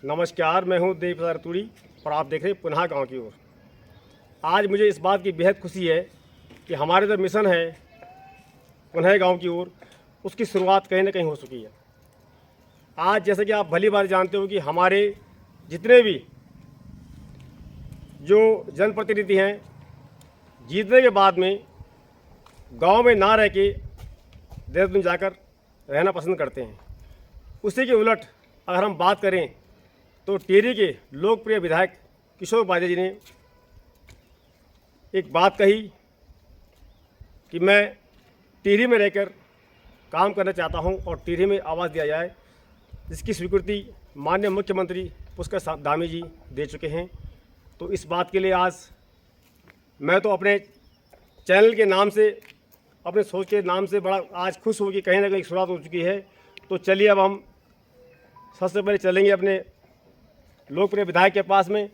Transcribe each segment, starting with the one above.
नमस्कार, मैं हूं देव प्रसाद रतूड़ी और आप देख रहे हैं पुनः गांव की ओर। आज मुझे इस बात की बेहद खुशी है कि हमारे जो मिशन है पुनः गांव की ओर, उसकी शुरुआत कहीं ना कहीं हो चुकी है। आज जैसे कि आप भली बात जानते हो कि हमारे जितने भी जो जनप्रतिनिधि हैं, जीतने के बाद में गांव में ना रह के देहरादून जाकर रहना पसंद करते हैं। उसी के उलट अगर हम बात करें तो टिहरी के लोकप्रिय विधायक किशोर उपाध्याय जी ने एक बात कही कि मैं टिहरी में रहकर काम करना चाहता हूं और टिहरी में आवाज़ दिया जाए, जिसकी स्वीकृति माननीय मुख्यमंत्री पुष्कर धामी जी दे चुके हैं। तो इस बात के लिए आज मैं तो अपने चैनल के नाम से, अपने सोच के नाम से बड़ा आज खुश हूँ कि कहीं ना कहीं शुरुआत हो चुकी है। तो चलिए अब हम सबसे पहले चलेंगे अपने लोकप्रिय विधायक के पास में।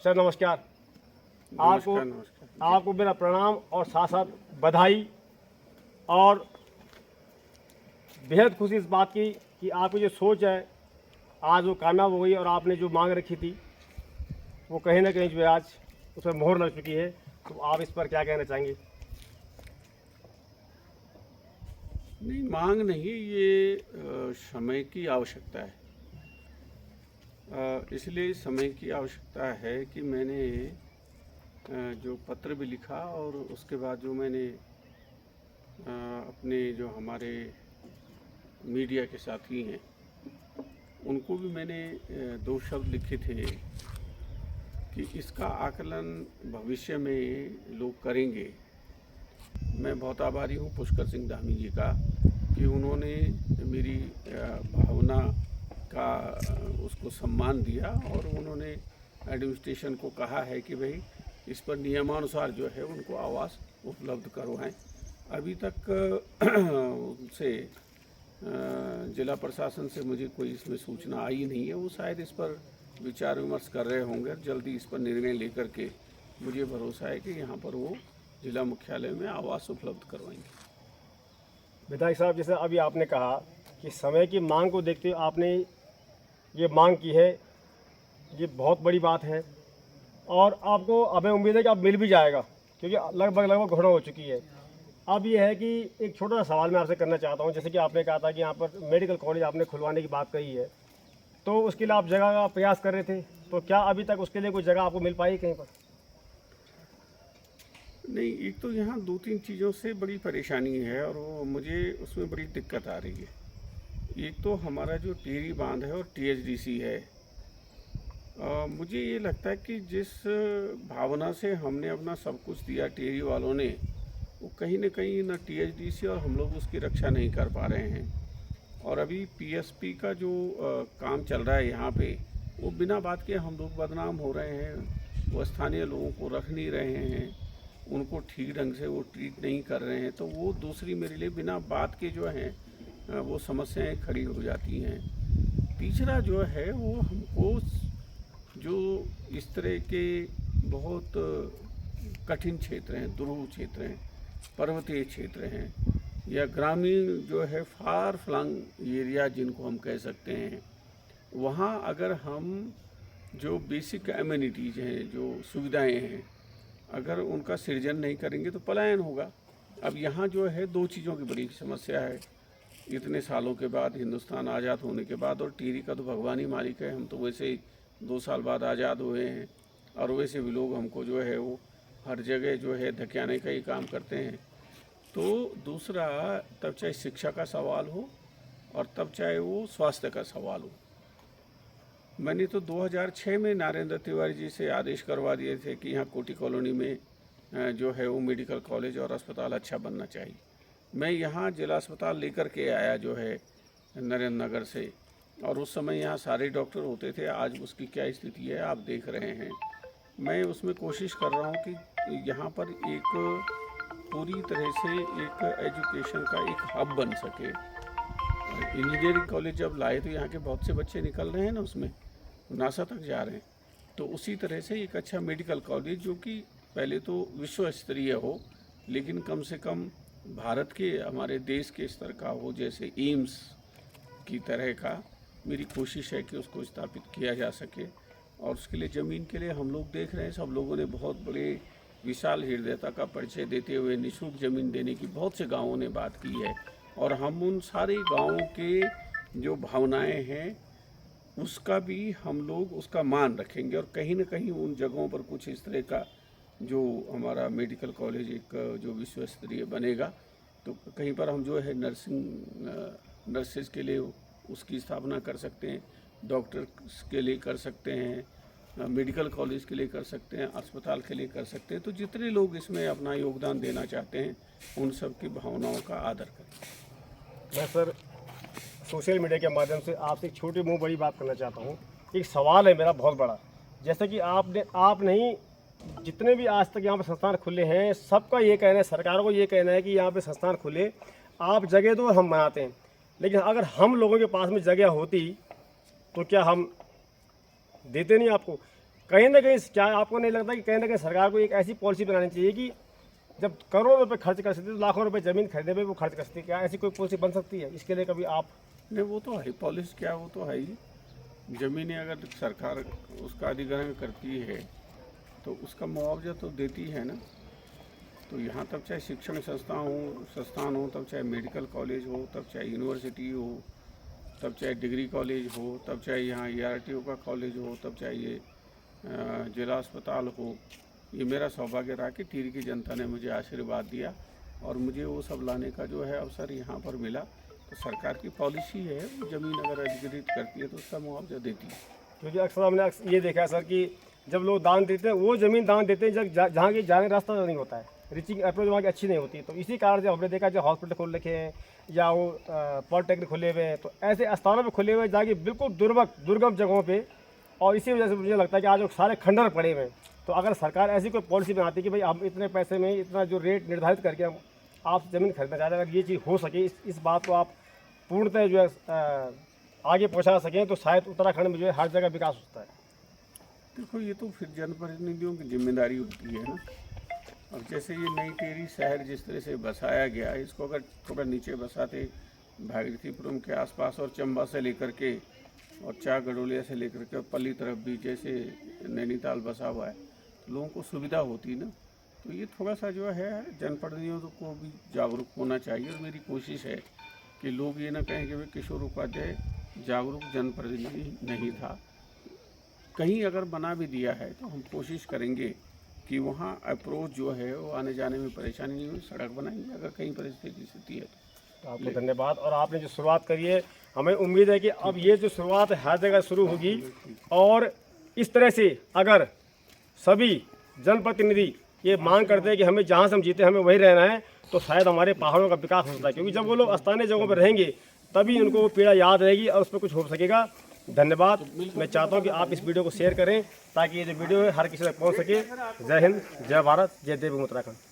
सर नमस्कार। आपको मेरा प्रणाम और साथ साथ बधाई, और बेहद खुशी इस बात की कि आपकी जो सोच है आज वो कामयाब हो गई और आपने जो मांग रखी थी वो कहीं ना कहीं जो है आज उसमें मोहर लग चुकी है। तो आप इस पर क्या कहना चाहेंगे? नहीं, मांग नहीं, ये समय की आवश्यकता है। इसलिए समय की आवश्यकता है कि मैंने जो पत्र भी लिखा और उसके बाद जो मैंने अपने जो हमारे मीडिया के साथी हैं उनको भी मैंने 2 शब्द लिखे थे कि इसका आकलन भविष्य में लोग करेंगे। मैं बहुत आभारी हूँ पुष्कर सिंह धामी जी का कि उन्होंने मेरी भावना का उसको सम्मान दिया और उन्होंने एडमिनिस्ट्रेशन को कहा है कि भाई इस पर नियमानुसार जो है उनको आवास उपलब्ध करवाएं। अभी तक उनसे जिला प्रशासन से मुझे कोई इसमें सूचना आई नहीं है। वो शायद इस पर विचार विमर्श कर रहे होंगे, जल्दी इस पर निर्णय लेकर के मुझे भरोसा है कि यहाँ पर वो जिला मुख्यालय में आवास उपलब्ध करवाएंगे। विधायक साहब, जैसे अभी आपने कहा कि समय की मांग को देखते हुए आपने ये मांग की है, ये बहुत बड़ी बात है और आपको हमें उम्मीद है कि अब मिल भी जाएगा, क्योंकि लगभग घोषणा हो चुकी है। अब ये है कि एक छोटा सा सवाल मैं आपसे करना चाहता हूँ। जैसे कि आपने कहा था कि यहाँ पर मेडिकल कॉलेज आपने खुलवाने की बात कही है, तो उसके लिए आप जगह का प्रयास कर रहे थे, तो क्या अभी तक उसके लिए कोई जगह आपको मिल पाई कहीं पर? नहीं, एक तो यहाँ 2-3 चीज़ों से बड़ी परेशानी है और वो मुझे उसमें बड़ी दिक्कत आ रही है। एक तो हमारा जो टिहरी बांध है और टीएचडीसी है, मुझे ये लगता है कि जिस भावना से हमने अपना सब कुछ दिया टिहरी वालों ने, वो कहीं न कहीं न टीएचडीसी और हम लोग उसकी रक्षा नहीं कर पा रहे हैं। और अभी पीएसपी का जो काम चल रहा है यहाँ पे, वो बिना बात के हम लोग बदनाम हो रहे हैं। वो स्थानीय लोगों को रख नहीं रहे हैं, उनको ठीक ढंग से वो ट्रीट नहीं कर रहे हैं। तो वो दूसरी मेरे लिए बिना बात के जो हैं वो समस्याएं खड़ी हो जाती हैं। तीसरा जो है वो हमको जो इस तरह के बहुत कठिन क्षेत्र हैं, दुर्गम क्षेत्र हैं, पर्वतीय क्षेत्र हैं या ग्रामीण जो है फार फ्लंग एरिया जिनको हम कह सकते हैं, वहाँ अगर हम जो बेसिक एमिनिटीज़ हैं, जो सुविधाएं हैं, अगर उनका सृजन नहीं करेंगे तो पलायन होगा। अब यहाँ जो है 2 चीज़ों की बड़ी समस्या है इतने सालों के बाद, हिंदुस्तान आज़ाद होने के बाद। और टिहरी का तो भगवान ही मालिक है, हम तो वैसे ही 2 साल बाद आज़ाद हुए हैं और वैसे भी लोग हमको जो है वो हर जगह जो है धकेलने का ही काम करते हैं। तो दूसरा, तब चाहे शिक्षा का सवाल हो और तब चाहे वो स्वास्थ्य का सवाल हो। मैंने तो 2006 में नरेंद्र तिवारी जी से आदेश करवा दिए थे कि यहाँ कोटी कॉलोनी में जो है वो मेडिकल कॉलेज और अस्पताल अच्छा बनना चाहिए। मैं यहाँ जिला अस्पताल लेकर के आया जो है नरेंद्र नगर से, और उस समय यहाँ सारे डॉक्टर होते थे। आज उसकी क्या स्थिति है आप देख रहे हैं। मैं उसमें कोशिश कर रहा हूँ कि यहाँ पर एक पूरी तरह से एक एजुकेशन का एक हब बन सके। इंजीनियरिंग कॉलेज जब लाए तो यहाँ के बहुत से बच्चे निकल रहे हैं ना, उसमें नासा तक जा रहे हैं। तो उसी तरह से एक अच्छा मेडिकल कॉलेज जो कि पहले तो विश्व स्तरीय हो, लेकिन कम से कम भारत के, हमारे देश के स्तर का हो, जैसे एम्स की तरह का, मेरी कोशिश है कि उसको स्थापित किया जा सके। और उसके लिए ज़मीन के लिए हम लोग देख रहे हैं, सब लोगों ने बहुत बड़े विशाल हृदयता का परिचय देते हुए निःशुल्क ज़मीन देने की बहुत से गांवों ने बात की है। और हम उन सारे गांवों के जो भावनाएं हैं उसका भी हम लोग उसका मान रखेंगे। और कहीं ना कहीं उन जगहों पर कुछ इस तरह का जो हमारा मेडिकल कॉलेज एक जो विश्व स्तरीय बनेगा, तो कहीं पर हम जो है नर्सेज के लिए उसकी स्थापना कर सकते हैं, डॉक्टर्स के लिए कर सकते हैं, मेडिकल कॉलेज के लिए कर सकते हैं, अस्पताल के लिए कर सकते हैं। तो जितने लोग इसमें अपना योगदान देना चाहते हैं उन सब की भावनाओं का आदर करें। मैं सर सोशल मीडिया के माध्यम से आपसे एक छोटी मुँह बड़ी बात करना चाहता हूँ। एक सवाल है मेरा बहुत बड़ा, जैसा कि आप नहीं जितने भी आज तक यहाँ पे संस्थान खुले हैं सबका ये कहना है, सरकार को ये कहना है कि यहाँ पे संस्थान खुले, आप जगह दो हम बनाते हैं। लेकिन अगर हम लोगों के पास में जगह होती तो क्या हम देते नहीं आपको? कहीं ना कहीं क्या आपको नहीं लगता कि कहीं ना कहीं सरकार को एक ऐसी पॉलिसी बनानी चाहिए कि जब करोड़ों रुपए खर्च कर सकते तो लाखों रुपए ज़मीन खरीदने पे वो खर्च कर सकती है? क्या ऐसी कोई पॉलिसी बन सकती है? इसके लिए कभी आप नहीं, वो तो है पॉलिसी, क्या वो तो है ही। ज़मीनें अगर सरकार उसका अधिग्रहण करती है तो उसका मुआवजा तो देती है ना। तो यहाँ तब चाहे शिक्षण संस्थान हो, तब चाहे मेडिकल कॉलेज हो, तब चाहे यूनिवर्सिटी हो, तब चाहे डिग्री कॉलेज हो, तब चाहे यहाँ ERTO का कॉलेज हो, तब चाहे ये जिला अस्पताल हो, ये मेरा सौभाग्य रहा कि टिहरी की जनता ने मुझे आशीर्वाद दिया और मुझे वो सब लाने का जो है अवसर यहाँ पर मिला। तो सरकार की पॉलिसी है, ज़मीन अगर अधिग्रहित करती है तो उसका मुआवजा देती है। क्योंकि अक्सर हमने ये देखा है सर कि जब लोग दान देते हैं वो ज़मीन दान देते हैं जहाँ की जाने का रास्ता नहीं होता है, रीचिंग अप्रोच वहाँ की अच्छी नहीं होती। तो इसी कारण से हमने देखा जो हॉस्पिटल खोल रखे हैं या वो पॉलिटेक्निक खुले हुए हैं, तो ऐसे स्थानों पे खुले हुए हैं जहाँ की बिल्कुल दुर्गम जगहों पे, और इसी वजह से मुझे लगता है कि आज वो सारे खंडर पड़े हुए हैं। तो अगर सरकार ऐसी कोई पॉलिसी बनाती है कि भाई हम इतने पैसे में इतना जो रेट निर्धारित करके हम आप ज़मीन खरीदना चाहते हैं, अगर ये चीज़ हो सके, इस बात को आप पूर्णतः जो है आगे पहुँचा सकें, तो शायद उत्तराखंड में जो है हर जगह विकास होता है। देखो, ये तो फिर जनप्रतिनिधियों की जिम्मेदारी होती है ना। और जैसे ये नई टिहरी शहर जिस तरह से बसाया गया, इसको अगर थोड़ा नीचे बसाते, भागीरथीपुरम के आसपास और चंबा से लेकर के और चार गडोलिया से लेकर के पल्ली तरफ भी जैसे नैनीताल बसा हुआ है, तो लोगों को सुविधा होती ना। तो ये थोड़ा सा जो है जनप्रतिनिधियों को भी जागरूक होना चाहिए। और मेरी कोशिश है कि लोग ये ना कहें कि भाई किशोर उपाध्याय जागरूक जनप्रतिनिधि नहीं था। कहीं अगर बना भी दिया है तो हम कोशिश करेंगे कि वहाँ अप्रोच जो है वो आने जाने में परेशानी नहीं हो, सड़क बनाएंगे अगर कहीं परिस्थिति स्थिति है तो। आपको धन्यवाद। और आपने जो शुरुआत करी है, हमें उम्मीद है कि अब ये जो शुरुआत हर जगह शुरू होगी, और इस तरह से अगर सभी जनप्रतिनिधि ये मांग करते हैं कि हमें जहाँ से हम जीते हमें वहीं रहना है, तो शायद हमारे पहाड़ों का विकास हो सकता है। क्योंकि जब वो लोग स्थानीय जगहों पर रहेंगे तभी उनको वो पीड़ा याद रहेगी और उस पर कुछ हो सकेगा। धन्यवाद। मैं चाहता हूँ कि आप इस वीडियो को शेयर करें ताकि ये जो वीडियो है हर किसी तक पहुँच सके। जय हिंद, जय भारत, जय देव उत्तराखंड।